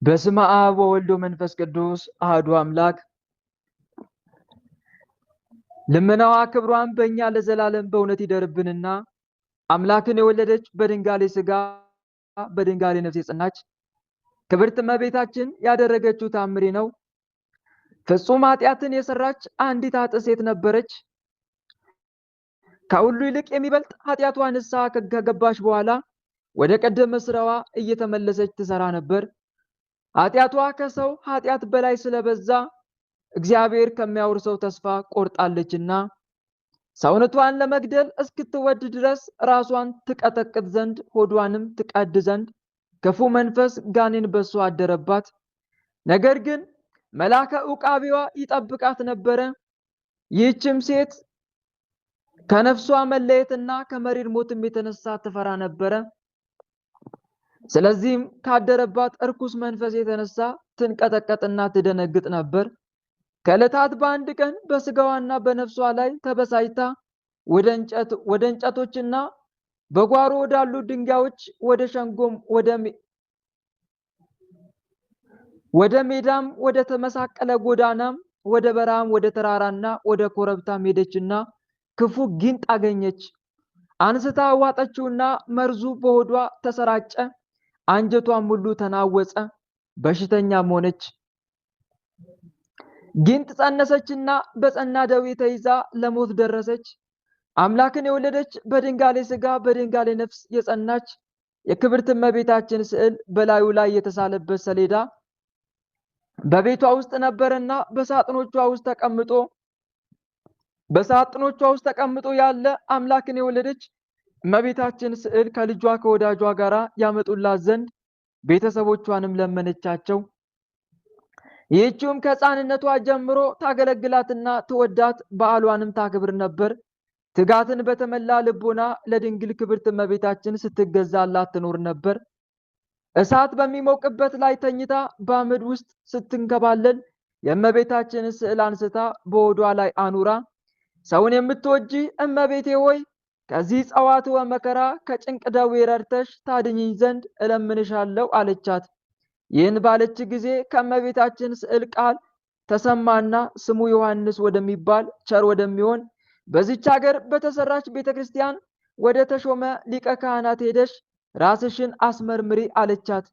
በስመ አብ ወወልድ ወመንፈስ ቅዱስ አሐዱ አምላክ። ልመናዋ ክብሯን በእኛ ለዘላለም በእውነት ይደርብንና አምላክን የወለደች በድንጋሌ ሥጋ በድንጋሌ ነፍስ የጸናች ክብርት እመቤታችን ያደረገችው ታምሪ ነው። ፍጹም ኃጢአትን የሰራች አንዲት ኃጥእ ሴት ነበረች። ከሁሉ ይልቅ የሚበልጥ ኃጢአቷ ንስሐ ከገባች በኋላ ወደ ቀደመ ስራዋ እየተመለሰች ትሰራ ነበር። ኃጢአቷ ከሰው ኃጢአት በላይ ስለበዛ እግዚአብሔር ከሚያወርሰው ተስፋ ቆርጣለችና ሰውነቷን ለመግደል እስክትወድ ድረስ ራሷን ትቀጠቅጥ ዘንድ ሆዷንም ትቀድ ዘንድ ክፉ መንፈስ ጋኔን በሷ አደረባት። ነገር ግን መልአከ ዕቃቢዋ ይጠብቃት ነበረ። ይህችም ሴት ከነፍሷ መለየትና ከመሪር ሞትም የተነሳ ትፈራ ነበረ። ስለዚህም ካደረባት እርኩስ መንፈስ የተነሳ ትንቀጠቀጥና ትደነግጥ ነበር። ከዕለታት በአንድ ቀን በስጋዋና በነፍሷ ላይ ተበሳጭታ ወደ እንጨቶችና በጓሮ ወዳሉ ድንጋዮች ወደ ሸንጎም ወደ ሜዳም ወደ ተመሳቀለ ጎዳናም ወደ በረሃም ወደ ተራራና ወደ ኮረብታም ሄደችና ክፉ ጊንጥ አገኘች። አንስታ ዋጠችውና መርዙ በሆዷ ተሰራጨ። አንጀቷም ሁሉ ተናወጸ፣ በሽተኛም ሆነች። ጊንጥ ጸነሰችና በጸና ደዌ ተይዛ ለሞት ደረሰች። አምላክን የወለደች በድንጋሌ ሥጋ በድንጋሌ ነፍስ የጸናች የክብርት እመቤታችን ስዕል በላዩ ላይ የተሳለበት ሰሌዳ በቤቷ ውስጥ ነበረና በሳጥኖቿ ውስጥ ተቀምጦ ያለ አምላክን የወለደች እመቤታችን ስዕል ከልጇ ከወዳጇ ጋር ያመጡላት ዘንድ ቤተሰቦቿንም ለመነቻቸው። ይህችም ከሕፃንነቷ ጀምሮ ታገለግላትና ትወዳት በዓሏንም ታክብር ነበር። ትጋትን በተመላ ልቦና ለድንግል ክብርት እመቤታችን ስትገዛላት ትኖር ነበር። እሳት በሚሞቅበት ላይ ተኝታ በአመድ ውስጥ ስትንከባለል የእመቤታችንን ስዕል አንስታ በሆዷ ላይ አኑራ ሰውን የምትወጂ እመቤቴ ሆይ ከዚህ ጸዋትወ መከራ ከጭንቅ ደዌ ረድተሽ ታድኝኝ ዘንድ እለምንሻለሁ አለቻት። ይህን ባለች ጊዜ ከእመቤታችን ስዕል ቃል ተሰማና ስሙ ዮሐንስ ወደሚባል ቸር ወደሚሆን በዚች ሀገር በተሰራች ቤተክርስቲያን ወደ ተሾመ ሊቀ ካህናት ሄደሽ ራስሽን አስመርምሪ አለቻት።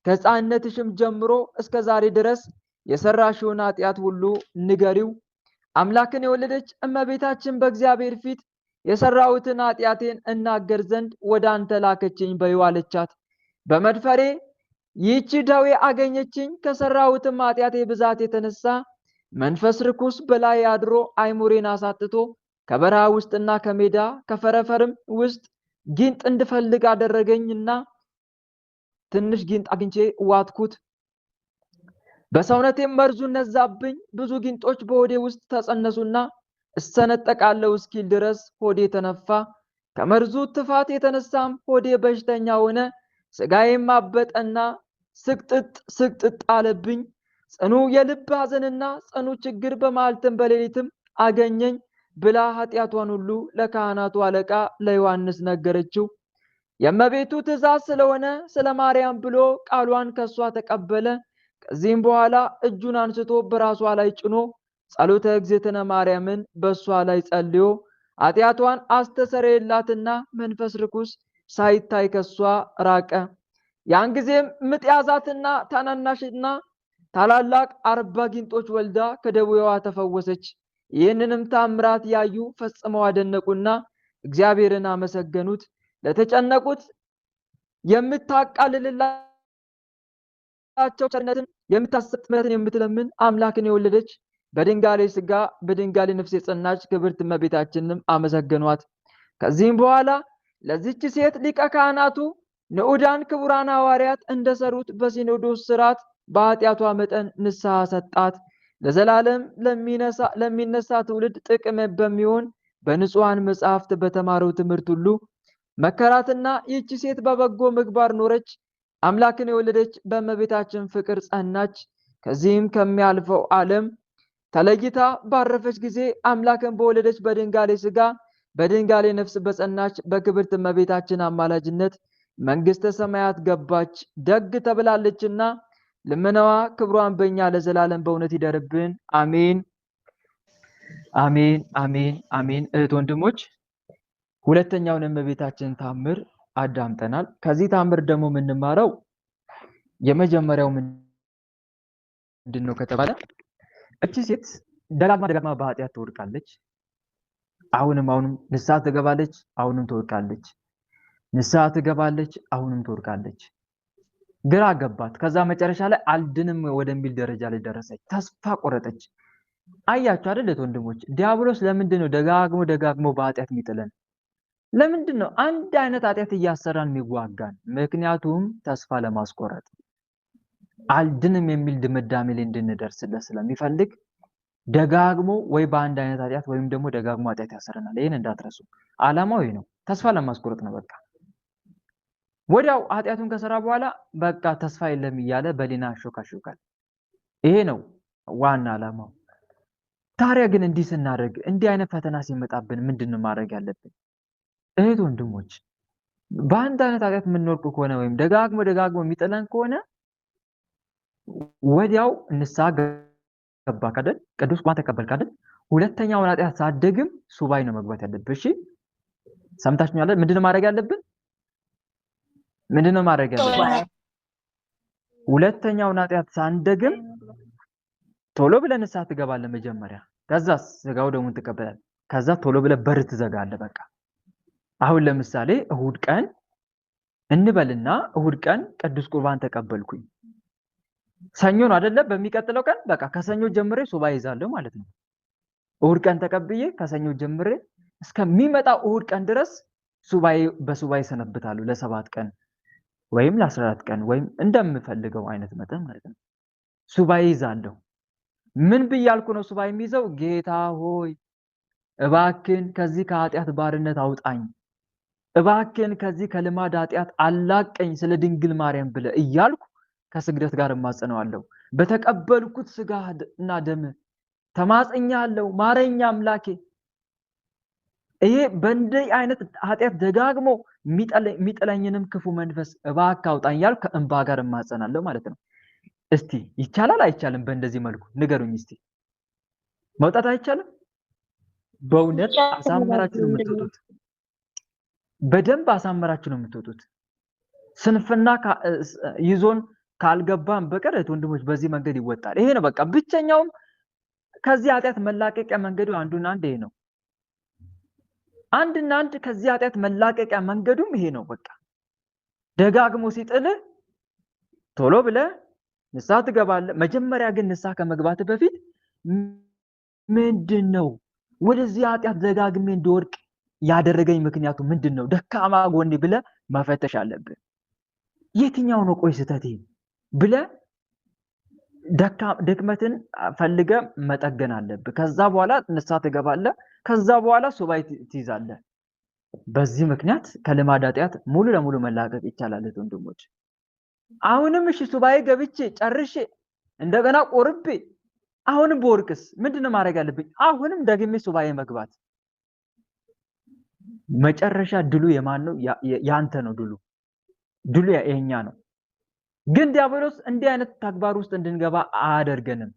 ከሕፃንነትሽም ጀምሮ እስከ ዛሬ ድረስ የሰራሽውን ኃጢአት ሁሉ ንገሪው። አምላክን የወለደች እመቤታችን በእግዚአብሔር ፊት የሰራሁትን ኃጢአቴን እናገር ዘንድ ወደ አንተ ላከችኝ በይው አለቻት። በመድፈሬ ይህች ደዌ አገኘችኝ። ከሰራሁትም ኃጢአቴ ብዛት የተነሳ መንፈስ ርኩስ በላይ አድሮ አይሙሬን አሳጥቶ ከበረሃ ውስጥና ከሜዳ ከፈረፈርም ውስጥ ጊንጥ እንድፈልግ አደረገኝና ትንሽ ጊንጥ አግኝቼ ዋጥኩት። በሰውነቴም መርዙ ነዛብኝ። ብዙ ጊንጦች በሆዴ ውስጥ ተጸነሱና እሰነጠቃለሁ እስኪል ድረስ ሆዴ ተነፋ። ከመርዙ ትፋት የተነሳም ሆዴ በሽተኛ ሆነ። ስጋዬም አበጠና ስቅጥጥ አለብኝ። ጽኑ የልብ ሐዘንና ጽኑ ችግር በመዓልትም በሌሊትም አገኘኝ ብላ ኃጢአቷን ሁሉ ለካህናቱ አለቃ ለዮሐንስ ነገረችው። የእመቤቱ ትእዛዝ ስለሆነ ስለ ማርያም ብሎ ቃሏን ከሷ ተቀበለ። ከዚህም በኋላ እጁን አንስቶ በራሷ ላይ ጭኖ ጸሎተ እግዝእትነ ማርያምን በሷ ላይ ጸልዮ ኃጢአቷን አስተሰረየላትና መንፈስ ርኩስ ሳይታይ ከሷ ራቀ። ያን ጊዜም ምጥ ያዛትና ታናናሽና ታላላቅ 40 ጊንጦች ወልዳ ከደዌዋ ተፈወሰች። ይህንንም ታምራት ያዩ ፈጽመው አደነቁና እግዚአብሔርን አመሰገኑት። ለተጨነቁት የምታቃልልላቸው ቸርነትን የምታሰጥ ምሕረትን የምትለምን አምላክን የወለደች በድንጋሌ ሥጋ በድንጋሌ ነፍስ የጸናች ክብርት እመቤታችንም አመሰገኗት። ከዚህም በኋላ ለዚች ሴት ሊቀ ካህናቱ ንዑዳን ክቡራን ሐዋርያት እንደሰሩት በሲኖዶስ ስርዓት በኃጢአቷ መጠን ንስሐ ሰጣት። ለዘላለም ለሚነሳ ትውልድ ጥቅም በሚሆን በንጹሐን መጻሕፍት በተማረው ትምህርት ሁሉ መከራትና ይህች ሴት በበጎ ምግባር ኖረች። አምላክን የወለደች በእመቤታችን ፍቅር ጸናች። ከዚህም ከሚያልፈው ዓለም ተለይታ ባረፈች ጊዜ አምላክን በወለደች በድንጋሌ ሥጋ በድንጋሌ ነፍስ በጸናች በክብርት እመቤታችን አማላጅነት መንግሥተ ሰማያት ገባች። ደግ ተብላለችና ልመናዋ ክብሯን በእኛ ለዘላለም በእውነት ይደርብን። አሜን አሜን አሜን አሜን። እህት ወንድሞች ሁለተኛውን የእመቤታችን ታምር አዳምጠናል። ከዚህ ታምር ደግሞ የምንማረው የመጀመሪያው ምንድነው ከተባለ እቺ ሴት ደጋግማ በኃጢአት ትወድቃለች። አሁንም ንስሐ ትገባለች፣ አሁንም ትወድቃለች። ንስሐ ትገባለች፣ አሁንም ትወድቃለች። ግራ ገባት። ከዛ መጨረሻ ላይ አልድንም ወደሚል ደረጃ ላይ ደረሰች። ተስፋ ቆረጠች። አያችሁ አይደል ወንድሞች? ዲያብሎስ ለምንድን ነው ደጋግሞ በኃጢአት የሚጥለን? ለምንድን ነው አንድ አይነት ኃጢአት እያሰራን የሚዋጋን? ምክንያቱም ተስፋ ለማስቆረጥ አልድንም የሚል ድምዳሜ ላይ እንድንደርስለት ስለሚፈልግ ደጋግሞ ወይ በአንድ አይነት ኃጢአት ወይም ደግሞ ደጋግሞ ኃጢአት ያሰረናል። ይሄን እንዳትረሱ። ዓላማው ይሄ ነው፣ ተስፋ ለማስቆረጥ ነው። በቃ ወዲያው ኃጢአቱን ከሰራ በኋላ በቃ ተስፋ የለም እያለ በሊና ያሾካሾካል። ይሄ ነው ዋና ዓላማው። ታዲያ ግን እንዲህ ስናደርግ እንዲህ አይነት ፈተና ሲመጣብን ምንድነው ማድረግ ያለብን? እህት ወንድሞች በአንድ አይነት ኃጢአት የምንወድቅ ከሆነ ወይም ደጋግሞ የሚጥለን ከሆነ ወዲያው ንስሐ ገባክ አይደል? ቅዱስ ቁርባን ተቀበልክ አይደል? ሁለተኛውን ኃጢአት ሳትደግም ሱባኤ ነው መግባት ያለብህ። እሺ ሰምታችኋል? ምንድነው ማድረግ ያለብን? ሁለተኛውን ኃጢአት ሳንደግም ቶሎ ብለህ ንስሐ ትገባለህ መጀመሪያ። ከዛ ስጋው ደሙን ትቀበላለህ። ከዛ ቶሎ ብለህ በር ትዘጋለህ። በቃ አሁን ለምሳሌ እሁድ ቀን እንበልና እሁድ ቀን ቅዱስ ቁርባን ተቀበልኩኝ። ሰኞ ነው አይደለ? በሚቀጥለው ቀን በቃ ከሰኞ ጀምሬ ሱባኤ ይዛለሁ ማለት ነው። እሁድ ቀን ተቀብዬ ከሰኞ ጀምሬ እስከሚመጣው እሁድ ቀን ድረስ በሱባኤ ሰነብታለሁ ለ7 ቀን ወይም ለ14 ቀን ወይም እንደምፈልገው አይነት መጠን ማለት ነው። ሱባኤ ይዛለሁ። ምን ብያልኩ ነው ሱባኤ የሚይዘው? ጌታ ሆይ እባክን ከዚህ ከኃጢአት ባርነት አውጣኝ፣ እባክን ከዚህ ከልማድ ኃጢአት አላቀኝ ስለ ድንግል ማርያም ብለ እያልኩ ከስግደት ጋር እማጸነዋለሁ። በተቀበልኩት ስጋና ደም ተማጽኛለሁ፣ ማረኛ አምላኬ። ይሄ በእንዲህ አይነት ኃጢአት ደጋግሞ የሚጥለኝንም ክፉ መንፈስ እባክህ አውጣኝ እያልኩ ከእንባ ጋር እማጸናለሁ ማለት ነው። እስቲ ይቻላል አይቻልም? በእንደዚህ መልኩ ንገሩኝ እስቲ። መውጣት አይቻልም? በእውነት አሳምራችሁ ነው የምትወጡት። በደንብ አሳምራችሁ ነው የምትወጡት። ስንፍና ይዞን ካልገባን በቀር ወንድሞች በዚህ መንገድ ይወጣል። ይሄ ነው በቃ ብቸኛውም ከዚህ ኃጢአት መላቀቂያ መንገዱ አንዱና አንድ ይሄ ነው። አንድና አንድ ከዚህ ኃጢአት መላቀቂያ መንገዱም ይሄ ነው። በቃ ደጋግሞ ሲጥል ቶሎ ብለህ ንስሐ ትገባለህ። መጀመሪያ ግን ንስሐ ከመግባት በፊት ምንድነው ወደዚህ ኃጢአት ደጋግሜ እንድወድቅ ያደረገኝ ምክንያቱ ምንድነው? ደካማ ጎኔ ብለህ መፈተሽ አለብህ። የትኛው ነው ቆይ ስህተቴ ብለህ ድክመትን ፈልገህ መጠገን አለብህ። ከዛ በኋላ ንስሐ ትገባለህ። ከዛ በኋላ ሱባኤ ትይዛለህ። በዚህ ምክንያት ከልማድ ኃጢአት ሙሉ ለሙሉ መላቀቅ ይቻላል ወንድሞች። አሁንም እሺ ሱባኤ ገብቼ ጨርሼ እንደገና ቆርቤ አሁንም በወርቅስ ምንድነው ማድረግ ያለብኝ? አሁንም ደግሜ ሱባኤ መግባት። መጨረሻ ድሉ የማን ነው? ያንተ ነው ድሉ የኛ ነው። ግን ዲያብሎስ እንዲህ አይነት ተግባር ውስጥ እንድንገባ አያደርገንም።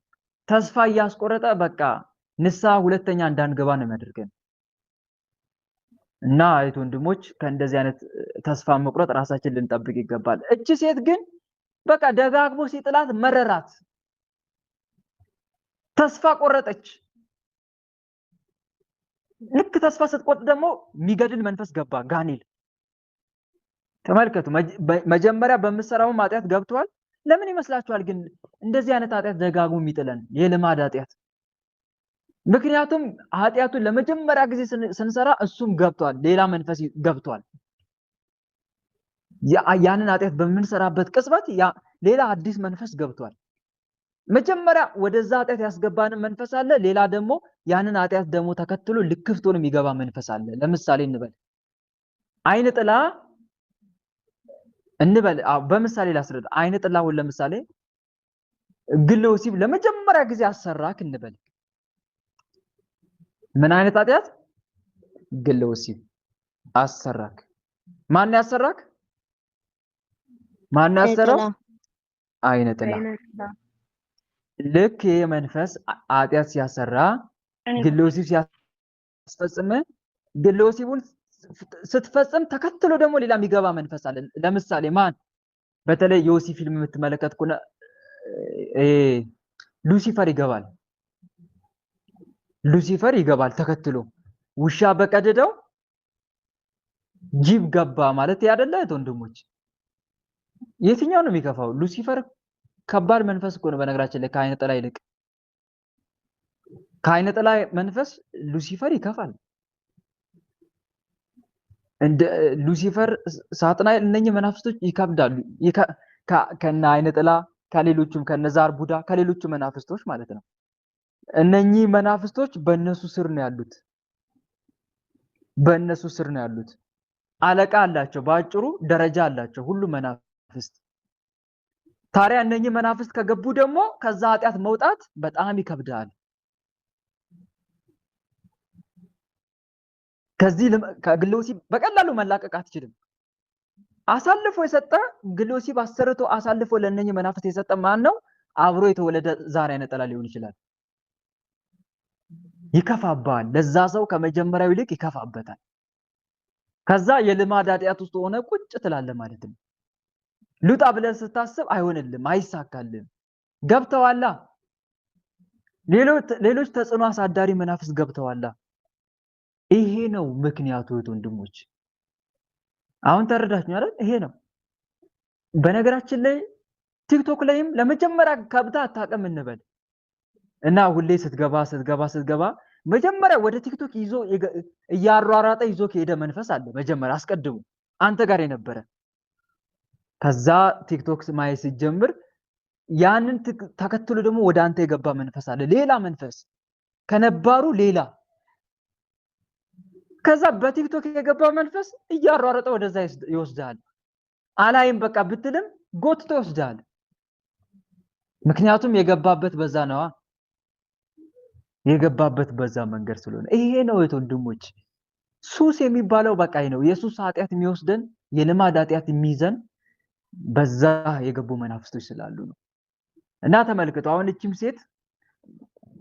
ተስፋ እያስቆረጠ በቃ ንስሐ ሁለተኛ እንዳንገባ ነው የሚያደርገን። እና አይት ወንድሞች ከእንደዚህ አይነት ተስፋ መቁረጥ ራሳችን ልንጠብቅ ይገባል። እቺ ሴት ግን በቃ ደጋግሞ ሲጥላት መረራት፣ ተስፋ ቆረጠች። ልክ ተስፋ ስትቆርጥ ደግሞ የሚገድል መንፈስ ገባ፣ ጋኔል። ተመልከቱ፣ መጀመሪያ በምሰራው ኃጢአት ገብቷል። ለምን ይመስላችኋል ግን እንደዚህ አይነት ኃጢአት ደጋግሞ የሚጥለን? የልማድ ኃጢአት። ምክንያቱም ኃጢአቱን ለመጀመሪያ ጊዜ ስንሰራ እሱም ገብቷል፣ ሌላ መንፈስ ገብቷል። ያንን ኃጢአት በምንሰራበት ቅጽበት ሌላ አዲስ መንፈስ ገብቷል። መጀመሪያ ወደዛ ኃጢአት ያስገባንን መንፈስ አለ፣ ሌላ ደግሞ ያንን ኃጢአት ደግሞ ተከትሎ ልክፍቶን የሚገባ መንፈስ አለ። ለምሳሌ እንበል አይነ ጥላ እንበል፣ በምሳሌ ላስረዳ። አይነ ጥላውን ለምሳሌ ግለ ወሲብ ለመጀመሪያ ጊዜ አሰራክ እንበል። ምን አይነት ኃጢአት? ግለ ወሲብ አሰራክ። ማን ያሰራክ? ማን ያሰራው? አይነ ጥላ ልክ ይሄ መንፈስ ኃጢአት ሲያሰራ ግሎሲብ ሲያስፈጽም ግሎሲቡን ስትፈጽም ተከትሎ ደግሞ ሌላ የሚገባ መንፈስ አለ። ለምሳሌ ማን በተለይ ዮሲ ፊልም የምትመለከት ከሆነ ሉሲፈር ይገባል። ሉሲፈር ይገባል ተከትሎ ውሻ በቀደደው ጅብ ገባ ማለት ያደለ ወንድሞች፣ የትኛው ነው የሚከፋው? ሉሲፈር ከባድ መንፈስ እኮ ነው በነገራችን ላይ ከአይነ ጥላ ይልቅ። ከአይነ ጥላ መንፈስ ሉሲፈር ይከፋል። እንደ ሉሲፈር ሳጥናኤል እነኚህ መናፍስቶች ይከብዳሉ ከነ አይነ ጥላ ከሌሎቹም ከነዛር ቡዳ ከሌሎቹ መናፍስቶች ማለት ነው። እነኚህ መናፍስቶች በእነሱ ስር ነው ያሉት። በእነሱ ስር ነው ያሉት። አለቃ አላቸው፣ በአጭሩ ደረጃ አላቸው ሁሉ መናፍስት። ታዲያ እነኚህ መናፍስት ከገቡ ደግሞ ከዛ ኃጢአት መውጣት በጣም ይከብዳል። ከዚህ ከግሎሲብ በቀላሉ መላቀቅ አትችልም። አሳልፎ የሰጠ ግሎሲብ አሰርቶ አሳልፎ ለእነኚህ መናፍስት የሰጠ ማን ነው? አብሮ የተወለደ ዛር አይነ ጥላ ሊሆን ይችላል። ይከፋባል። ለዛ ሰው ከመጀመሪያው ይልቅ ይከፋበታል። ከዛ የልማድ ኃጢአት ውስጥ ሆነ ቁጭ ትላለ ማለት ነው። ልውጣ ብለን ስታስብ አይሆንልም፣ አይሳካልም። ገብተዋላ ሌሎች ተጽዕኖ አሳዳሪ መናፍስት ገብተዋላ። ይሄ ነው ምክንያቱ ወንድሞች። አሁን ተረዳችሁ አይደል? ይሄ ነው። በነገራችን ላይ ቲክቶክ ላይም ለመጀመሪያ ከብታ አታውቅም እንበል እና ሁሌ ስትገባ መጀመሪያ ወደ ቲክቶክ ይዞ እያሯራጠ ይዞ ከሄደ መንፈስ አለ። መጀመሪያ አስቀድሞ አንተ ጋር የነበረ ከዛ ቲክቶክ ማየት ሲጀምር ያንን ተከትሎ ደግሞ ወደ አንተ የገባ መንፈስ አለ። ሌላ መንፈስ ከነባሩ ሌላ። ከዛ በቲክቶክ የገባ መንፈስ እያሯራጠ ወደዛ ይወስዳል። አላይም በቃ ብትልም ጎትቶ ይወስዳል። ምክንያቱም የገባበት በዛ ነዋ። የገባበት በዛ መንገድ ስለሆነ ይሄ ነው ወንድሞች። ሱስ የሚባለው በቃ ነው። የሱስ ኃጢአት የሚወስደን የልማድ ኃጢአት የሚይዘን በዛ የገቡ መናፍስቶች ስላሉ ነው። እና ተመልከቱ አሁን እቺም ሴት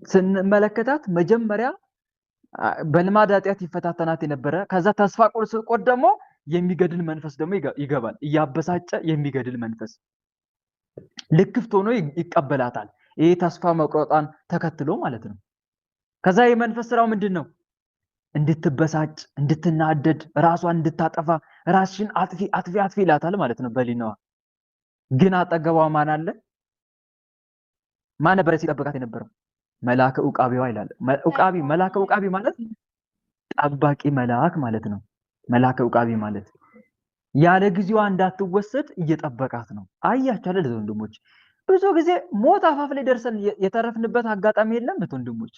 ስንመለከታት መጀመሪያ በልማድ ኃጢአት ይፈታተናት የነበረ ከዛ ተስፋ ቆርጥ ደግሞ የሚገድል መንፈስ ደግሞ ይገባል። እያበሳጨ የሚገድል መንፈስ ልክፍት ሆኖ ይቀበላታል። ይሄ ተስፋ መቁረጣን ተከትሎ ማለት ነው። ከዛ የመንፈስ ስራው ምንድነው? እንድትበሳጭ፣ እንድትናደድ፣ ራሷን እንድታጠፋ፣ ራስሽን አጥፊ ይላታል ማለት ነው በሊናዋ። ግን አጠገቧ ማን አለ? ማን ነበር ሲጠብቃት የነበረው? መልአከ ዑቃቢዋ ይላል። መልአከ ዑቃቢ ማለት ጠባቂ መልአክ ማለት ነው። መልአከ ዑቃቢ ማለት ያለ ጊዜዋ እንዳትወሰድ እየጠበቃት ነው። አያችሁ አይደል ወንድሞች? ብዙ ጊዜ ሞት አፋፍ ላይ ደርሰን የተረፍንበት አጋጣሚ የለም ወንድሞች?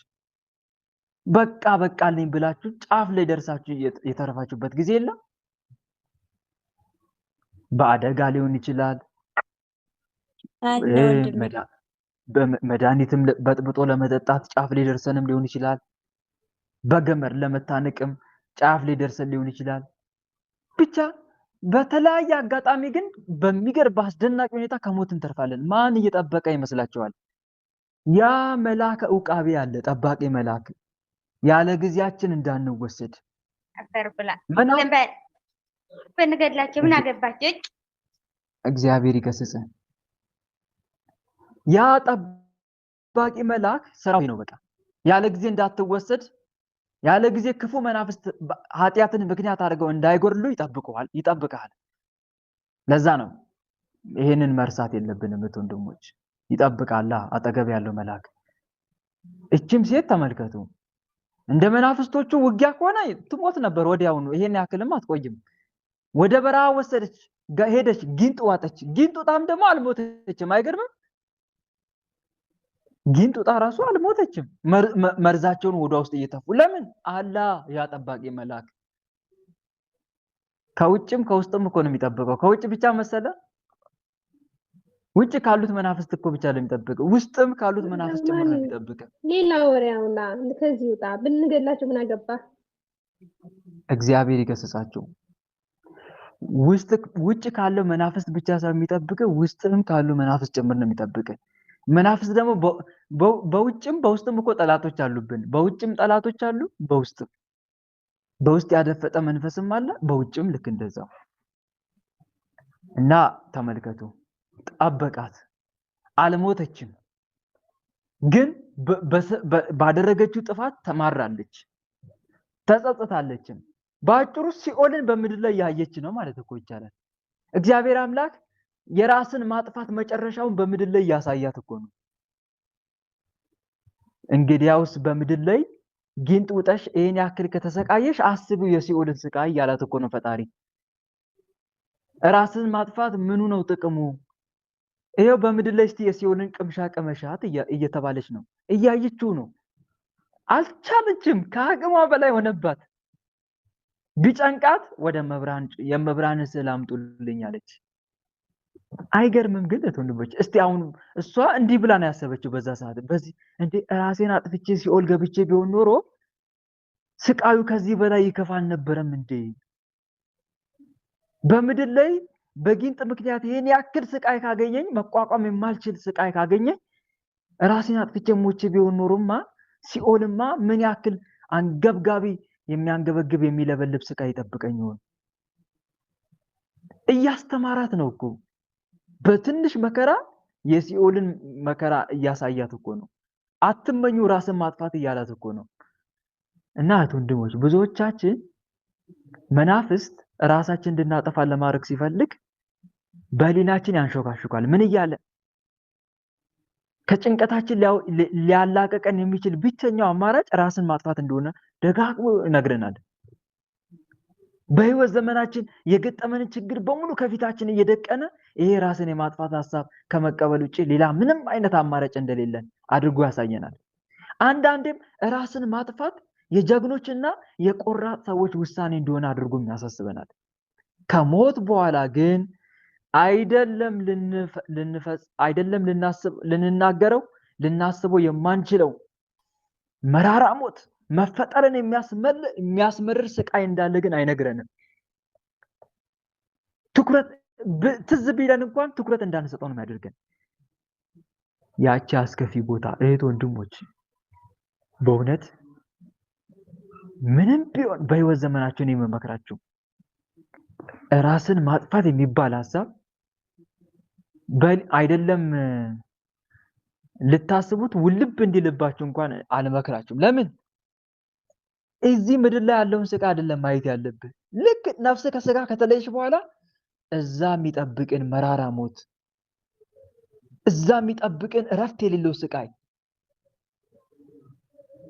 በቃልኝ ብላችሁ ጫፍ ላይ ደርሳችሁ የተረፋችሁበት ጊዜ የለም? በአደጋ ሊሆን ይችላል፣ መድኃኒትም በጥብጦ ለመጠጣት ጫፍ ላይ ደርሰንም ሊሆን ይችላል፣ በገመድ ለመታነቅም ጫፍ ላይ ደርሰን ሊሆን ይችላል። ብቻ በተለያየ አጋጣሚ ግን በሚገርም አስደናቂ ሁኔታ ከሞት እንተርፋለን። ማን እየጠበቀ ይመስላችኋል? ያ መልአከ ዑቃቢ ያለ ጠባቂ መልአክ ያለ ጊዜያችን እንዳንወሰድ አፈርብላ በነገላችሁ ምን አገባችሁ? እግዚአብሔር ይገስጽ። ያ ጠባቂ መልአክ ስራው ነው። በቃ ያለ ጊዜ እንዳትወሰድ፣ ያለ ጊዜ ክፉ መናፍስት ኃጢአትን ምክንያት አድርገው እንዳይጎርሉ ይጠብቃል። ለዛ ነው ይሄንን መርሳት የለብንም ወንድሞች። ይጠብቃላ አጠገብ ያለው መልአክ። እቺም ሴት ተመልከቱ፣ እንደ መናፍስቶቹ ውጊያ ከሆነ ትሞት ነበር ወዲያውኑ። ይሄን ያክልም አትቆይም። ወደ በረሃ ወሰደች፣ ሄደች፣ ጊንጥ ዋጠች። ጊንጥ ጣም ደግሞ አልሞተችም። አይገርምም? ጊንጥ ጣ ራሱ አልሞተችም። መርዛቸውን ወደ ውስጥ እየተፉ ለምን? አላህ ያ ጠባቂ መልአክ ከውጭም ከውስጥም እኮ ነው የሚጠብቀው። ከውጭ ብቻ መሰለ? ውጭ ካሉት መናፍስት እኮ ብቻ ነው የሚጠብቀው። ውስጥም ካሉት መናፍስት ጭምር ነው የሚጠብቀው። ሌላ ወሬውና ከዚህ ውጣ ብንገላቸው ምን አገባ? እግዚአብሔር ይገስጻቸው። ውጭ ካለው መናፍስት ብቻ ሳይሆን የሚጠብቅ ውስጥም ካለው መናፍስት ጭምር ነው የሚጠብቅ። መናፍስት ደግሞ በውጭም በውስጥም እኮ ጠላቶች አሉብን። በውጭም ጠላቶች አሉ፣ በውስጥ ያደፈጠ መንፈስም አለ፣ በውጭም ልክ እንደዛው። እና ተመልከቱ፣ ጠበቃት፣ አልሞተችም፣ ግን ባደረገችው ጥፋት ተማራለች፣ ተጸጽታለችም። በአጭሩ ሲኦልን በምድር ላይ ያየች ነው ማለት እኮ ይቻላል። እግዚአብሔር አምላክ የራስን ማጥፋት መጨረሻውን በምድር ላይ ያሳያት እኮ ነው። እንግዲያውስ በምድር ላይ ጊንጥ ውጠሽ ይሄን ያክል ከተሰቃየሽ አስቢው የሲኦልን ስቃይ ያላት እኮ ነው ፈጣሪ። ራስን ማጥፋት ምኑ ነው ጥቅሙ? ይሄው በምድር ላይ እስቲ የሲኦልን ቅምሻ ቀመሻት እየተባለች ነው፣ እያየችው ነው። አልቻለችም፣ ከአቅሟ በላይ ሆነባት። ቢጨንቃት ወደ የመብራን ስዕል አምጡልኝ አለች። አይገርምም? ግን ወንድሞች እስቲ አሁን እሷ እንዲህ ብላ ነው ያሰበችው በዛ ሰዓት። በዚህ እንዴ ራሴን አጥፍቼ ሲኦል ገብቼ ቢሆን ኖሮ ስቃዩ ከዚህ በላይ ይከፋ አልነበረም እንዴ? በምድር ላይ በጊንጥ ምክንያት ይሄን ያክል ስቃይ ካገኘኝ፣ መቋቋም የማልችል ስቃይ ካገኘኝ፣ ራሴን አጥፍቼ ሞቼ ቢሆን ኖሮማ ሲኦልማ ምን ያክል አንገብጋቢ የሚያንገበግብ የሚለበልብ ስቃይ ይጠብቀኝ ይሆን? እያስተማራት ነው እኮ በትንሽ መከራ የሲኦልን መከራ እያሳያት እኮ ነው። አትመኙ ራስን ማጥፋት እያላት እኮ ነው። እና ወንድሞች ብዙዎቻችን መናፍስት ራሳችን እንድናጠፋ ለማድረግ ሲፈልግ በህሊናችን ያንሾካሹካል። ምን እያለ ከጭንቀታችን ሊያላቀቀን የሚችል ብቸኛው አማራጭ ራስን ማጥፋት እንደሆነ ደጋግሞ ይነግረናል። በህይወት ዘመናችን የገጠመን ችግር በሙሉ ከፊታችን እየደቀነ ይሄ ራስን የማጥፋት ሐሳብ ከመቀበል ውጪ ሌላ ምንም አይነት አማራጭ እንደሌለን አድርጎ ያሳየናል። አንዳንዴም ራስን ማጥፋት የጀግኖችና የቆራጥ ሰዎች ውሳኔ እንደሆነ አድርጎ ያሳስበናል። ከሞት በኋላ ግን አይደለም ልንናገረው ልናስበው የማንችለው መራራ ሞት መፈጠርን የሚያስመርር ስቃይ እንዳለ ግን አይነግረንም። ትዝ ቢለን እንኳን ትኩረት እንዳንሰጠው ነው የሚያደርገን። ያቺ አስከፊ ቦታ እህት ወንድሞች፣ በእውነት ምንም ቢሆን በህይወት ዘመናችን የምመክራችሁ ራስን ማጥፋት የሚባል ሐሳብ አይደለም ልታስቡት ውልብ እንዲልባችሁ እንኳን አልመክራችሁም። ለምን? እዚህ ምድር ላይ ያለውን ስቃይ አይደለም ማየት ያለብህ። ልክ ነፍስ ከስጋ ከተለየሽ በኋላ እዛ የሚጠብቅን መራራ ሞት፣ እዛ የሚጠብቅን እረፍት የሌለው ስቃይ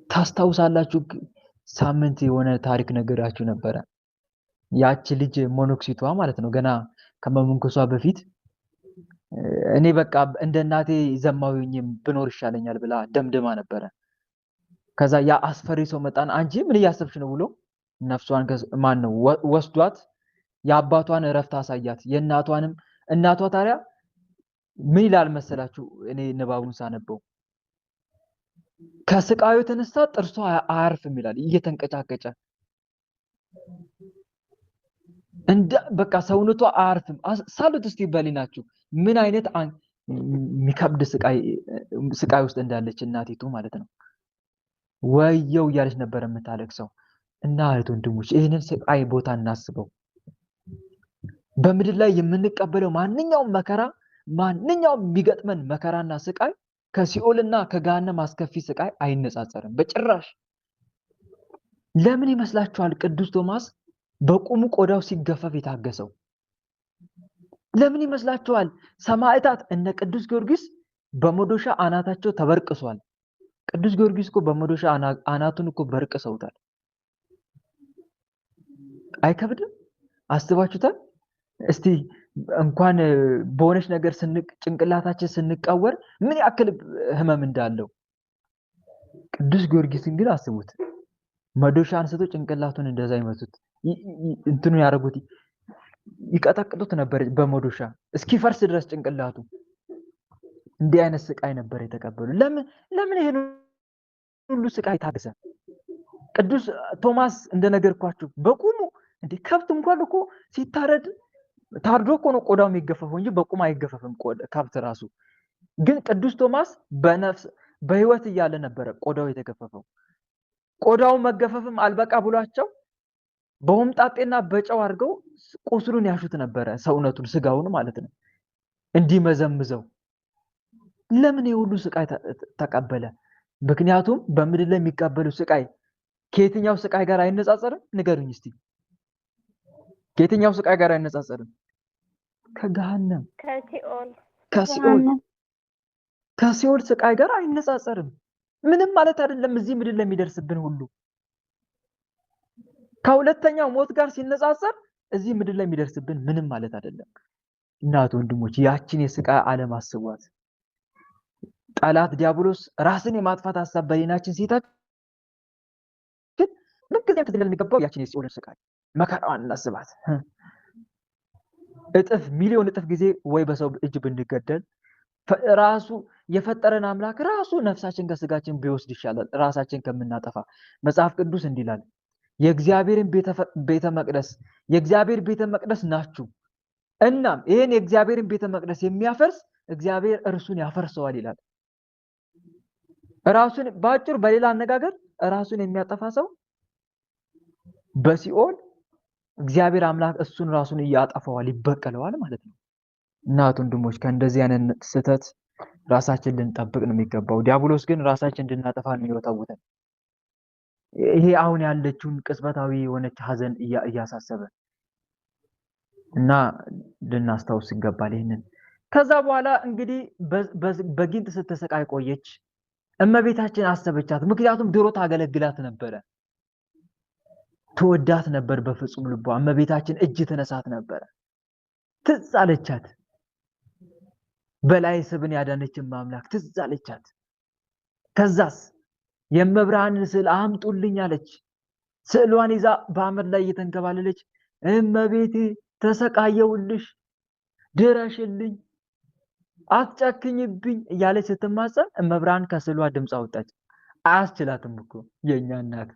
ታስታውሳላችሁ። ሳምንት የሆነ ታሪክ ነገራችሁ ነበረ። ያቺ ልጅ ሞኖክሲቷ ማለት ነው ገና ከመመንኮሷ በፊት እኔ በቃ እንደ እናቴ ዘማዊኝም ብኖር ይሻለኛል ብላ ደምድማ ነበረ። ከዛ ያ አስፈሪ ሰው መጣን፣ አንቺ ምን እያሰብሽ ነው ብሎ ነፍሷን ማን ነው ወስዷት የአባቷን እረፍት አሳያት። የእናቷንም እናቷ ታዲያ ምን ይላል መሰላችሁ? እኔ ንባቡን ሳነበው ከስቃዩ የተነሳ ጥርሷ አያርፍም ይላል፣ እየተንቀጫቀጨ በቃ ሰውነቷ አያርፍም። ሳሉት እስቲ በሊናችሁ ምን አይነት የሚከብድ ስቃይ ውስጥ እንዳለች እናቲቱ ማለት ነው። ወየው እያለች ነበር የምታለቅሰው። እና እህት ወንድሞች ይህንን ስቃይ ቦታ እናስበው። በምድር ላይ የምንቀበለው ማንኛውም መከራ፣ ማንኛውም የሚገጥመን መከራና ስቃይ ከሲኦልና ከገሃነም አስከፊ ስቃይ አይነጻጸርም በጭራሽ። ለምን ይመስላችኋል ቅዱስ ቶማስ በቁሙ ቆዳው ሲገፈፍ የታገሰው? ለምን ይመስላችኋል ሰማዕታት እነ ቅዱስ ጊዮርጊስ በመዶሻ አናታቸው ተበርቅሷል? ቅዱስ ጊዮርጊስ እኮ በመዶሻ አናቱን እኮ በርቅሰውታል። አይከብድም? አስባችሁታል? እስቲ እንኳን በሆነች ነገር ጭንቅላታችን ስንቀወር ምን ያክል ህመም እንዳለው። ቅዱስ ጊዮርጊስን ግን አስቡት፣ መዶሻ አንስቶ ጭንቅላቱን እንደዛ ይመቱት፣ እንትኑ ያደርጉት፣ ይቀጠቅጡት ነበር በመዶሻ እስኪፈርስ ድረስ ጭንቅላቱ። እንዲህ አይነት ስቃይ ነበር የተቀበሉ። ለምን ይሄን ሁሉ ስቃይ ታገሰ? ቅዱስ ቶማስ እንደነገርኳችሁ በቁሙ እንዴ ከብት እንኳን እኮ ሲታረድ ታርዶ እኮ ነው ቆዳው የሚገፈፈው እንጂ በቁም አይገፈፍም ከብት ራሱ። ግን ቅዱስ ቶማስ በህይወት እያለ ነበረ ቆዳው የተገፈፈው። ቆዳው መገፈፍም አልበቃ ብሏቸው በሆምጣጤና በጨው አድርገው ቁስሉን ያሹት ነበረ፣ ሰውነቱን ስጋውን ማለት ነው እንዲመዘምዘው። ለምን የሁሉ ስቃይ ተቀበለ? ምክንያቱም በምድር ላይ የሚቀበሉ ስቃይ ከየትኛው ስቃይ ጋር አይነጻጸርም? ንገሩኝ እስቲ። ከየትኛው ስቃይ ጋር አይነጻጸርም? ከገሃነም ከሲኦል ስቃይ ጋር አይነጻጸርም። ምንም ማለት አይደለም። እዚህ ምድር ላይ የሚደርስብን ሁሉ ከሁለተኛው ሞት ጋር ሲነጻጸር እዚህ ምድር ላይ የሚደርስብን ምንም ማለት አይደለም። እናት ወንድሞች፣ ያችን የስቃይ ዓለም አስቧት። ጠላት ዲያብሎስ ራስን የማጥፋት ሐሳብ በሌናችን ሲታክ ምንጊዜም ትግል የሚገባው ያችን የሲኦል ስቃይ መከራዋን እናስባት። እጥፍ ሚሊዮን እጥፍ ጊዜ ወይ በሰው እጅ ብንገደል ራሱ የፈጠረን አምላክ ራሱ ነፍሳችን ከስጋችን ቢወስድ ይሻላል ራሳችን ከምናጠፋ። መጽሐፍ ቅዱስ እንዲህ ይላል፣ የእግዚአብሔርን የእግዚአብሔር ቤተ መቅደስ ናችሁ፣ እናም ይሄን የእግዚአብሔርን ቤተ መቅደስ የሚያፈርስ እግዚአብሔር እርሱን ያፈርሰዋል ይላል። ራሱን ባጭሩ፣ በሌላ አነጋገር ራሱን የሚያጠፋ ሰው በሲኦል እግዚአብሔር አምላክ እሱን ራሱን ያጠፋዋል፣ ይበቀለዋል ማለት ነው። እናት ወንድሞች፣ ከእንደዚህ አይነት ስህተት ራሳችን ልንጠብቅ ነው የሚገባው። ዲያብሎስ ግን ራሳችን እንድናጠፋ ነው የሚወጣውተን። ይሄ አሁን ያለችውን ቅጽበታዊ የሆነች ሀዘን እያሳሰበ እና ልናስታውስ ይገባል ይሄንን። ከዛ በኋላ እንግዲህ በጊንጥ ስትሰቃይ ቆየች። እመቤታችን አሰበቻት። ምክንያቱም ድሮ ታገለግላት ነበረ፣ ትወዳት ነበር በፍጹም ልቧ። እመቤታችን እጅ ትነሳት ነበረ። ትዝ አለቻት። በላይ ስብን ያዳነችን ማምላክ ትዝ አለቻት። ከዛስ የመብርሃንን ስዕል አምጡልኝ አለች። ስዕሏን ይዛ በአመድ ላይ እየተንከባለለች እመቤቴ ተሰቃየውልሽ፣ ድረሽልኝ፣ አትጨክኝብኝ እያለች ስትማጸን እመብርሃን ከስዕሏ ድምፅ አወጣች። አያስችላትም እኮ የኛ እናት፣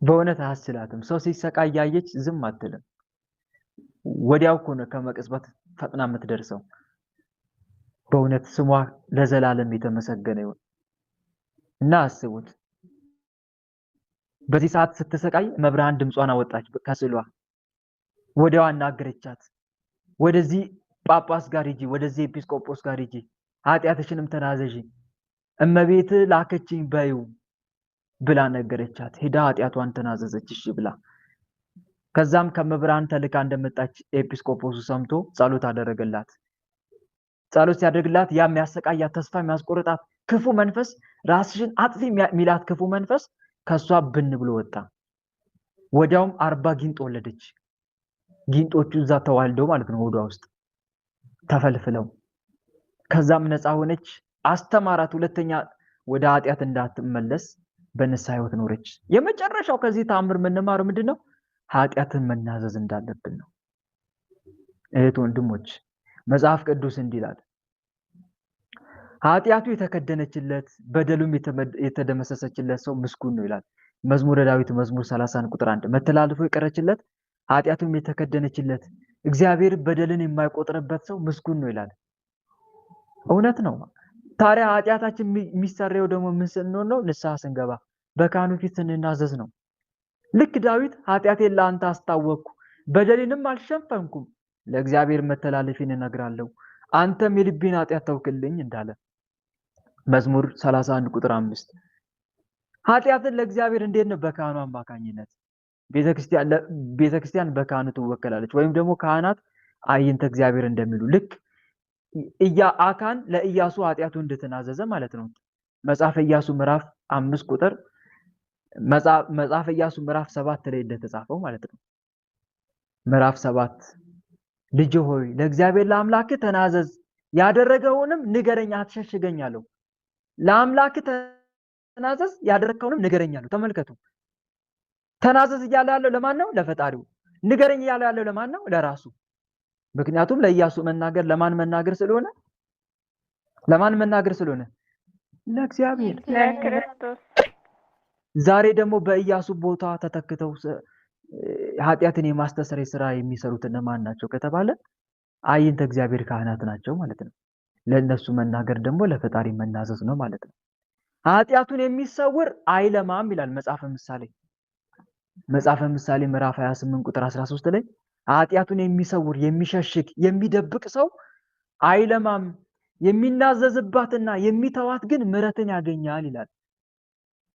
በእውነት አያስችላትም። ሰው ሲሰቃይ ያየች ዝም አትልም። ወዲያው እኮ ነው ከመቅጽበት ፈጥና የምትደርሰው። በእውነት ስሟ ለዘላለም የተመሰገነ ይሁን። እና አስቡት፣ በዚህ ሰዓት ስትሰቃይ መብርሃን ድምጿን አወጣች ከስዕሏ። ወዲያው አናገረቻት። ወደዚህ ጳጳስ ጋር ሂጂ፣ ወደዚህ ኤጲስቆጶስ ጋር ሂጂ፣ ኃጢአትሽንም ተናዘዢ፣ እመቤት ላከችኝ በዩ ብላ ነገረቻት። ሄዳ ኃጢአቷን ተናዘዘች እሺ ብላ። ከዛም ከመብርሃን ተልካ እንደመጣች ኤጲስቆጶሱ ሰምቶ ጸሎት አደረገላት። ጸሎት ሲያደርግላት ያ የሚያሰቃያት ተስፋ የሚያስቆርጣት ክፉ መንፈስ፣ ራስሽን አጥፊ የሚላት ክፉ መንፈስ ከሷ ብን ብሎ ወጣ። ወዲያውም 40 ጊንጥ ወለደች። ጊንጦቹ እዛ ተዋልደው ማለት ነው ሆዷ ውስጥ ተፈልፍለው። ከዛም ነፃ ሆነች። አስተማራት። ሁለተኛ ወደ ኃጢአት እንዳትመለስ በንስሐ ሕይወት ኖረች። የመጨረሻው ከዚህ ተአምር የምንማረው ምንድነው? ኃጢአትን መናዘዝ እንዳለብን ነው። እህት ወንድሞች፣ መጽሐፍ ቅዱስ እንዲህ ይላል፣ ኃጢአቱ የተከደነችለት በደሉም የተደመሰሰችለት ሰው ምስጉን ነው ይላል። መዝሙረ ዳዊት መዝሙር 30 ቁጥር 1። መተላለፉ የቀረችለት ኃጢአቱም የተከደነችለት እግዚአብሔር በደልን የማይቆጥርበት ሰው ምስጉን ነው ይላል። እውነት ነው። ታዲያ ኃጢአታችን የሚሰረየው ደግሞ ምን ስንሆን ነው? ንስሐ ስንገባ፣ በካህኑ ፊት ስንናዘዝ ነው። ልክ ዳዊት ኃጢአቴን ለአንተ አስታወቅኩ፣ በደሌንም አልሸፈንኩም፣ ለእግዚአብሔር መተላለፌን እነግራለሁ፣ አንተም የልቤን ኃጢአት ተውክልኝ እንዳለ መዝሙር 31 ቁጥር 5። ኃጢአትን ለእግዚአብሔር እንዴት ነው? በካህኑ አማካኝነት። ቤተክርስቲያን በካህኑ ትወከላለች፣ ወይም ደግሞ ካህናት አይንተ እግዚአብሔር እንደሚሉ ልክ አካን ለኢያሱ ኃጢአቱ እንደተናዘዘ ማለት ነው። መጽሐፈ ኢያሱ ምዕራፍ 5 ቁጥር መጽሐፈ ኢያሱ ምዕራፍ 7 ላይ እንደተጻፈው ማለት ነው። ምዕራፍ 7 ልጅ ሆይ ለእግዚአብሔር ለአምላክ ተናዘዝ፣ ያደረገውንም ንገረኝ አትሸሽገኝ አለው። ለአምላክ ተናዘዝ፣ ያደረገውንም ንገረኝ አለው። ተመልከቱ፣ ተናዘዝ እያለ ያለው ለማን ነው? ለፈጣሪው። ንገረኝ እያለ ያለው ለማን ነው? ለራሱ። ምክንያቱም ለኢያሱ መናገር ለማን መናገር ስለሆነ? ለማን መናገር ስለሆነ? ለእግዚአብሔር፣ ለክርስቶስ። ዛሬ ደግሞ በኢያሱ ቦታ ተተክተው ኃጢአትን የማስተሰረይ ስራ የሚሰሩት እነማን ናቸው ከተባለ አይንተ እግዚአብሔር ካህናት ናቸው ማለት ነው። ለእነሱ መናገር ደግሞ ለፈጣሪ መናዘዝ ነው ማለት ነው። ኃጢአቱን የሚሰውር አይለማም ይላል መጽሐፈ ምሳሌ ምዕራፍ 28 ቁጥር 13 ላይ ኃጢአቱን የሚሰውር የሚሸሽግ የሚደብቅ ሰው አይለማም፣ የሚናዘዝባትና የሚተዋት ግን ምሕረትን ያገኛል ይላል።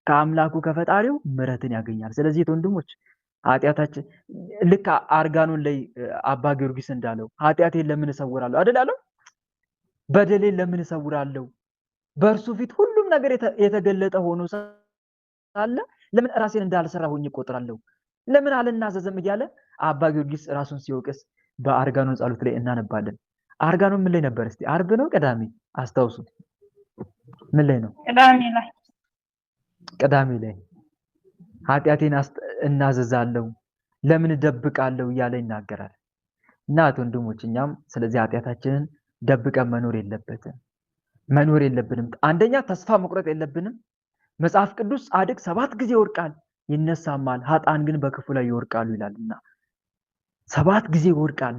ከአምላኩ ከፈጣሪው ምሕረትን ያገኛል። ስለዚህ ወንድሞች ኃጢአታችን ልክ አርጋኖን ላይ አባ ጊዮርጊስ እንዳለው ኃጢአቴን ለምን እሰውራለሁ አይደል አለው። በደሌን ለምን እሰውራለሁ? በእርሱ ፊት ሁሉም ነገር የተገለጠ ሆኖ ሳለ ለምን ራሴን እንዳልሰራ ሆኜ እቆጥራለሁ? ለምን አልናዘዝም እያለ አባ ጊዮርጊስ ራሱን ሲወቅስ በአርጋኖን ጸሎት ላይ እናነባለን። አርጋኖን ምን ላይ ነበር? እስቲ አርብ ነው ቅዳሜ? አስታውሱ። ምን ላይ ነው? ቅዳሜ ላይ ኃጢአቴን እናዘዛለሁ ለምን እደብቃለሁ እያለ ይናገራል። እና ወንድሞች እኛም ስለዚህ ኃጢአታችንን ደብቀን መኖር የለብንም። አንደኛ ተስፋ መቁረጥ የለብንም። መጽሐፍ ቅዱስ ጻድቅ 7 ጊዜ ይወድቃል ይነሳማል፣ ኃጥአን ግን በክፉ ላይ ይወድቃሉ ይላልና 7 ጊዜ ይወድቃል።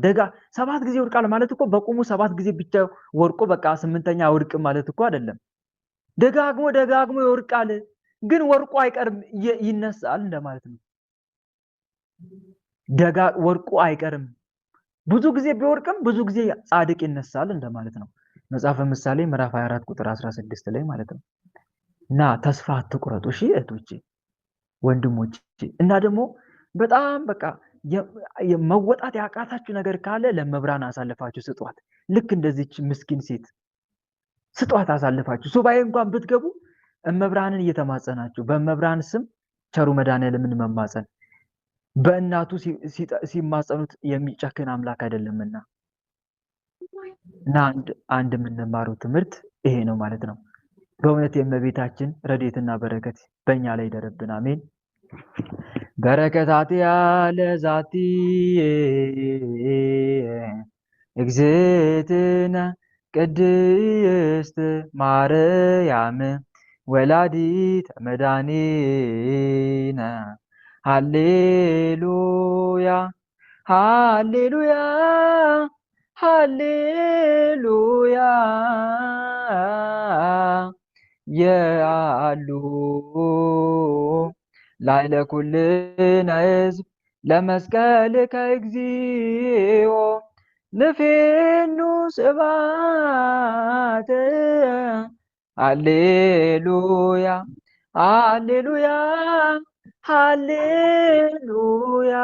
7 ጊዜ ይወድቃል ማለት እኮ በቁሙ 7 ጊዜ ብቻ ወድቆ በቃ 8ኛ አይወድቅም ማለት እኮ አይደለም። ደጋግሞ ይወድቃል፣ ግን ወርቁ አይቀርም ይነሳል እንደማለት ነው። ወርቁ አይቀርም፣ ብዙ ጊዜ ቢወድቅም ብዙ ጊዜ ጻድቅ ይነሳል እንደማለት ነው። መጽሐፈ ምሳሌ ምዕራፍ 24 ቁጥር 16 ላይ ማለት ነው። እና ተስፋ አትቁረጡ እሺ እህቶቼ ወንድሞቼ። እና ደግሞ በጣም በቃ መወጣት ያቃታችሁ ነገር ካለ ለመብራን አሳልፋችሁ ስጧት። ልክ እንደዚች ምስኪን ሴት ስጧት አሳልፋችሁ። ሱባኤ እንኳን ብትገቡ እመብራንን እየተማጸናችሁ በእመብራን ስም ቸሩ መድኃኔዓለምን መማጸን። በእናቱ ሲማጸኑት የሚጨክን አምላክ አይደለምና። እና አንድ የምንማረው ትምህርት ይሄ ነው ማለት ነው። በእውነት የእመቤታችን ረድኤትና በረከት በእኛ ላይ ይደርብን፣ አሜን። በረከታት ያለ ዛቲ እግዝእትነ ቅድስት ማርያም ወላዲተ መድኃኒነ ሃሌሉያ ሃሌሉያ ሃሌሉያ የአሉ ላዕለ ኩልነ ሕዝብ ለመስቀልከ እግዚኦ ንፌኑ ስብሐት ሃሌሉያ ሃሌሉያ ሃሌሉያ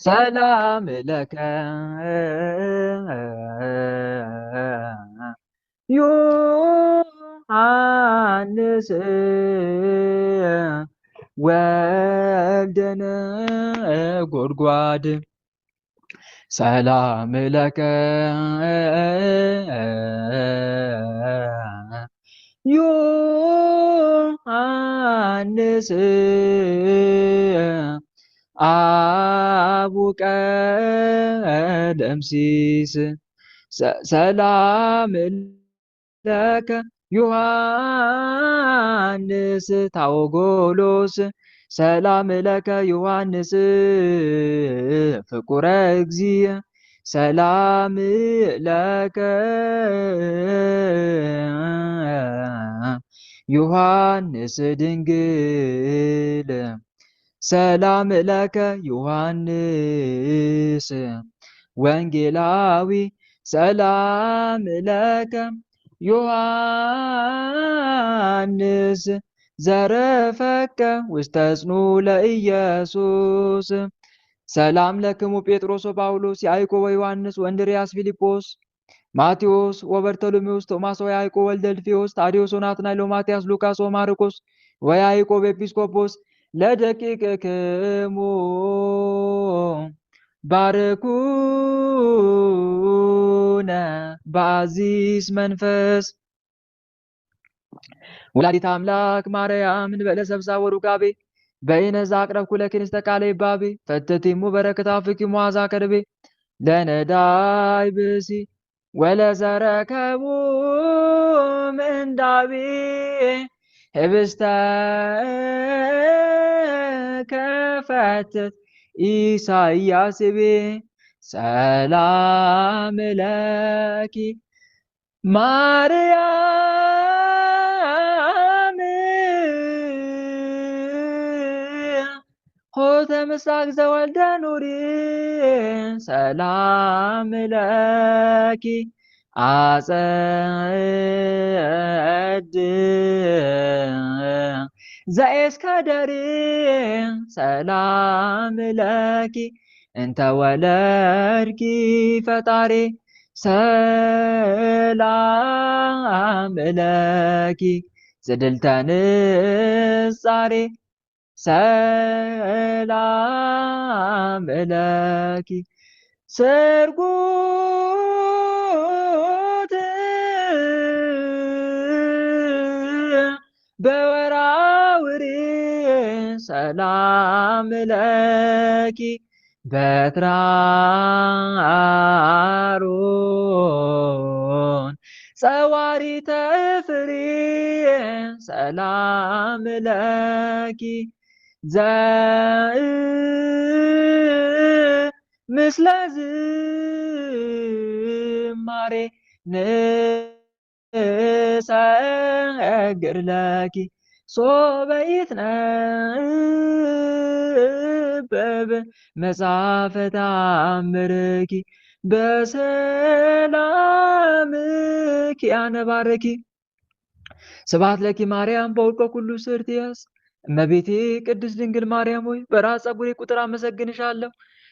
ሰላም ለከ ዮሐንስ ወልደ ነጎድጓድ ሰላም ለከ ዮሐንስ አቡቀ ደምሲስ ሰላም ለከ ዮሐንስ ታወጎሎስ ሰላም ለከ ዮሐንስ ፍቁረ እግዚእ ሰላም ለከ ዮሐንስ ድንግል ሰላም ለከ ዮሐንስ ወንጌላዊ ሰላም ለከ ዮሐንስ ዘረፈከ ውስተ ጽኑ ለኢየሱስ ሰላም ለክሙ ጴጥሮስ ወጳውሎስ ያዕቆብ ወዮሐንስ ወእንድርያስ ፊልጶስ ማቴዎስ ወበርተሎሜዎስ ቶማስ ወያዕቆብ ወልደ እልፍዮስ ታዴዎስ ወናትናኤል ወማትያስ ሉቃስ ወማርቆስ ወያዕቆብ ኤጲስቆጶስ ለደቂቅክሙ ባርኩነ በአዚዝ መንፈስ ወላዲተ አምላክ ማርያም እንበለ ሰብሳብ ወሩካቤ በይነዛ አቅረብኩ ለክንስተ ቃለ ይባቤ ፈተቲሙ በረከታ ፍኪሙ አዛ ከርቤ ለነዳይ ብሲ ወለዘረከቡ ምንዳቤ ህብስተ ከፈትት ኢሳይያስ ቤ ሰላም ለኪ ማርያም ሆተ ምስራቅ ዘወልደ ኑሪ ሰላም ለኪ አጸድ ዘእስከደሪ ሰላም ለኪ እንተ ወለድኪ ፈጣሪ ሰላም ለኪ ዝድልተ ንጻሬ ሰላም ለኪ ስርጉት በወራውሪ ሰላም ለኪ በትራሮን ጸዋሪተ ፍሬ ሰላም ለኪ ምስለ ዝማሬ ንሰግር ለኪ ሶበ ይትነበብ መጽሐፈ ተአምርኪ በሰላምኪ አነባረኪ ስብሐት ለኪ ማርያም በውልቆ ኩሉ ስርትያስ እመቤቴ ቅድስት ድንግል ማርያም ሆይ በራስ ፀጉሬ ቁጥር አመሰግንሻለሁ።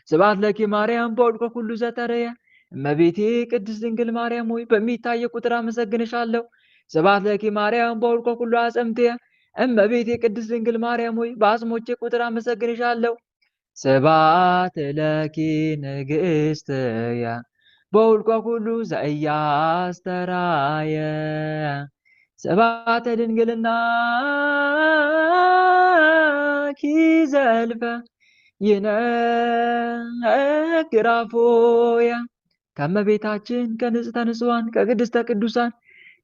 ስብሐት ለኪ ማርያም በውልቆ ኩሉ ዘተረየ እመቤቴ ቅድስት ድንግል ማርያም ሆይ በሚታየ ቁጥር አመሰግንሻለሁ። ስብሐት ለኪ ማርያም በውልቆ ኩሉ አጸምትየ እመቤቴ ቅድስት ድንግል ማርያም ሆይ በአጽሞቼ ቁጥር አመሰግንሻለሁ። ስብሐት ለኪ ንግሥትየ በውልቆ ኩሉ ዘኢያስተራየ ስብሐተ ድንግልናኪ ዘልፈ ይነግር አፎየ ከእመቤታችን ከንጽሕተ ንጹሐን ከቅድስተ ቅዱሳን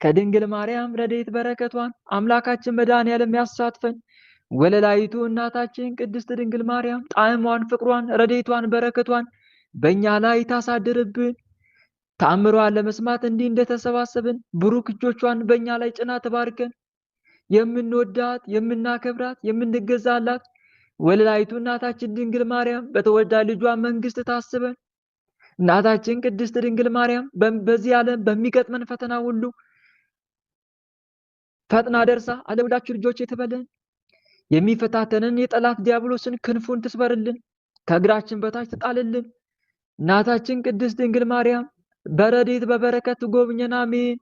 ከድንግል ማርያም ረድኤት በረከቷን አምላካችን መድኃኔዓለም ያሳትፈን። ወለላይቱ እናታችን ቅድስት ድንግል ማርያም ጣዕሟን፣ ፍቅሯን፣ ረድኤቷን፣ በረከቷን በእኛ ላይ ታሳድርብን። ተአምሯን ለመስማት እንዲህ እንደተሰባሰብን ብሩክ እጆቿን በእኛ ላይ ጭና ትባርከን። የምንወዳት የምናከብራት የምንገዛላት ወለላይቱ እናታችን ድንግል ማርያም በተወዳጅ ልጇ መንግስት ታስበን። እናታችን ቅድስት ድንግል ማርያም በዚህ ዓለም በሚገጥመን ፈተና ሁሉ ፈጥና ደርሳ አለሁላችሁ ልጆች የተበለን የሚፈታተንን የጠላት ዲያብሎስን ክንፉን ትስበርልን፣ ከእግራችን በታች ትጣልልን። እናታችን ቅድስት ድንግል ማርያም በረድኤት በበረከት ትጎብኘን፣ አሜን።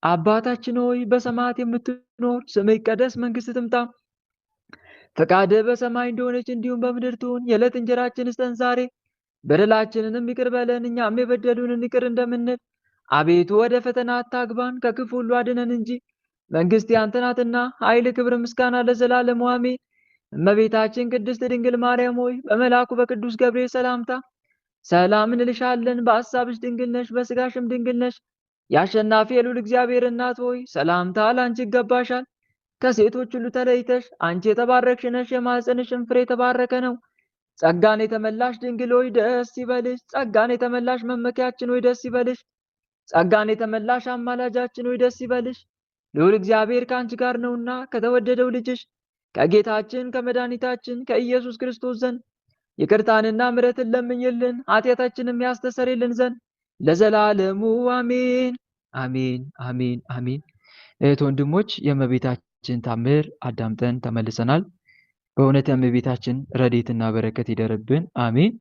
አባታችን ሆይ በሰማያት የምትኖር ስምህ ይቀደስ፣ መንግስት ትምጣ፣ ፈቃድህ በሰማይ እንደሆነች እንዲሁም በምድር ትሁን። የዕለት እንጀራችንን ስጠን ዛሬ፣ በደላችንንም ይቅር በለን እኛም የበደሉንን ይቅር እንደምንል። አቤቱ ወደ ፈተና አታግባን ከክፉ ሁሉ አድነን እንጂ መንግስት ያንተ ናትና ኃይል፣ ክብር፣ ምስጋና ለዘላለሙ አሜን። እመቤታችን ቅድስት ድንግል ማርያም ሆይ በመልአኩ በቅዱስ ገብርኤል ሰላምታ ሰላም እንልሻለን። በሐሳብሽ ድንግል ነሽ፣ በስጋሽም ድንግል ነሽ። የአሸናፊ የልዑል እግዚአብሔር እናት ሆይ ሰላምታ ለአንቺ ይገባሻል። ከሴቶች ሁሉ ተለይተሽ አንቺ የተባረክሽ ነሽ፣ የማኅፀንሽም ፍሬ የተባረከ ነው። ጸጋን የተመላሽ ድንግል ሆይ ደስ ይበልሽ። ጸጋን የተመላሽ መመኪያችን ሆይ ደስ ይበልሽ። ጸጋን የተመላሽ አማላጃችን ሆይ ደስ ይበልሽ። ልዑል እግዚአብሔር ከአንቺ ጋር ነውና ከተወደደው ልጅሽ ከጌታችን ከመድኃኒታችን ከኢየሱስ ክርስቶስ ዘንድ ይቅርታንና ምሕረትን ለምኝልን ኃጢአታችንም ያስተሰርይልን ዘንድ ለዘላለሙ አሜን አሜን አሜን አሜን። እህት ወንድሞች፣ የእመቤታችን ታምር አዳምጠን ተመልሰናል። በእውነት የእመቤታችን ረድኤትና በረከት ይደርብን፣ አሜን።